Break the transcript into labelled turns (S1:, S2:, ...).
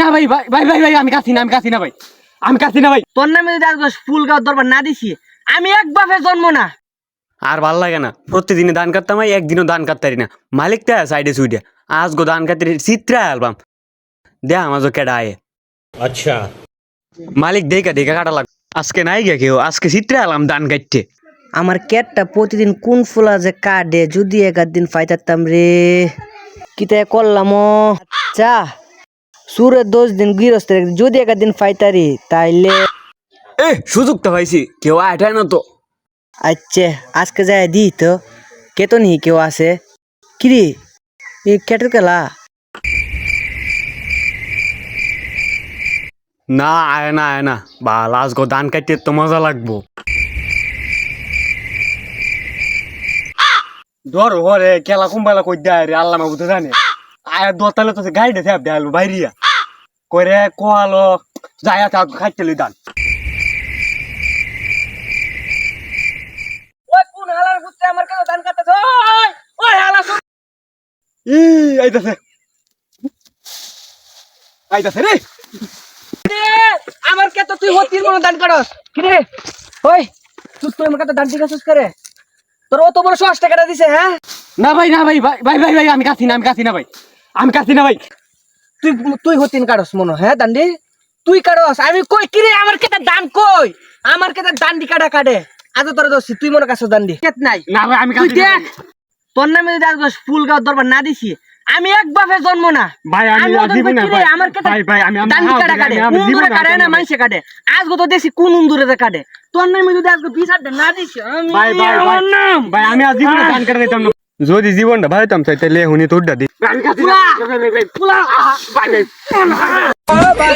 S1: না ভাই ভাই ভাই ভাই ভাই আমি কাছি না ভাই আমি কাছি না ভাই।
S2: তোর নামে যদি আজ ফুল গাছ দরবার না দিছি আমি এক বাপে জন্ম না।
S3: আর ভাল লাগে না, প্রতিদিনে ধান কাটতাম, একদিনও ধান কাটতারি না। মালিক তা সাইডে সুইডে আজ গো ধান কাটতে চিত্রা অ্যালবাম দেয়া আমাজো কেডা আয়ে।
S4: अच्छा
S3: মালিক দেখা দেখা কাটা লাগ। আজকে নাই গে কেউ, আজকে চিত্রা এলাম ধান কাটতে।
S2: আমার ক্যাটটা প্রতিদিন কোন ফুলা যে কাটে, যদি এক দিন পাইতাম রে কিতা করলাম। আচ্ছা সুরের 10 দিন গৃহস্থের যদি এক দিন পাইতারি তাইলে
S3: এ সুযোগ তো পাইছি, কেউ আয়টাই না তো।
S2: আচ্ছা আজকে যায় দি তো কেতন হি কেউ আছে কিরে এই ক্যাটের খেলা।
S3: না আয় না বাল, আজ গো ধান কাটতে তো মজা লাগবো। ধর হরে কেলা কুম্বালা কই দেয় রে আল্লাহ মাহবুদ জানে। আয় দতালে তো গাড়িটা থ্যাপ দেয়ালো বাইরিয়া করে কোয়ালো যায় থাক খাইতে লই ধান।
S2: ওই কোন হালার পুত্র আমার কেন ধান কাটতেছ? ওই হালা
S3: ই আইতাছে রে।
S2: আমার কে তো তুই হতির মনে ধান কাটস কিরে? ওই তুই আমার কাছে ধান টিকাছিস করে তোর অত বড় 100 টাকা দিছে হ্যাঁ?
S1: না ভাই ভাই ভাই ভাই আমি কাছি না ভাই আমি কাছি না ভাই।
S2: তুই তুই হতিন কাটস মনে হ্যাঁ দান্ডি তুই কাটস আমি কই কিরে আমার কেটা দান কই আমার কেটা দান্ডি কাটা কাটে আজ তোর দোষী তুই মনে কাছে দান্ডি কেত নাই
S1: না ভাই আমি
S2: তুই
S1: কাছি না
S2: দেখ তোর নামে যদি আজ ফুল গাছ দরবার না দিছি আমি এক বাপে জন্ম না।
S1: ভাই আমি জীবন না ভাই
S2: আমার কেটা
S1: ভাই ভাই আমি
S2: দান্ডি কাটা কাটে উন্দুরে কাটে না মানুষে কাটে আজ গো তো দেখছি কোন উন্দুরে কাটে তোর নামে যদি আজ বিচার না দিছি আমি
S1: ভাই ভাই
S2: আমার নাম
S1: ভাই আমি আজ জীবনে ধান কাটা দিতাম না। যদি জীবনটা ভাইতাম তাইলে হুনি তোরটা দি। আমি কাছি না ভাই ভাই ভাই ভাই ভাই
S2: ও ভাই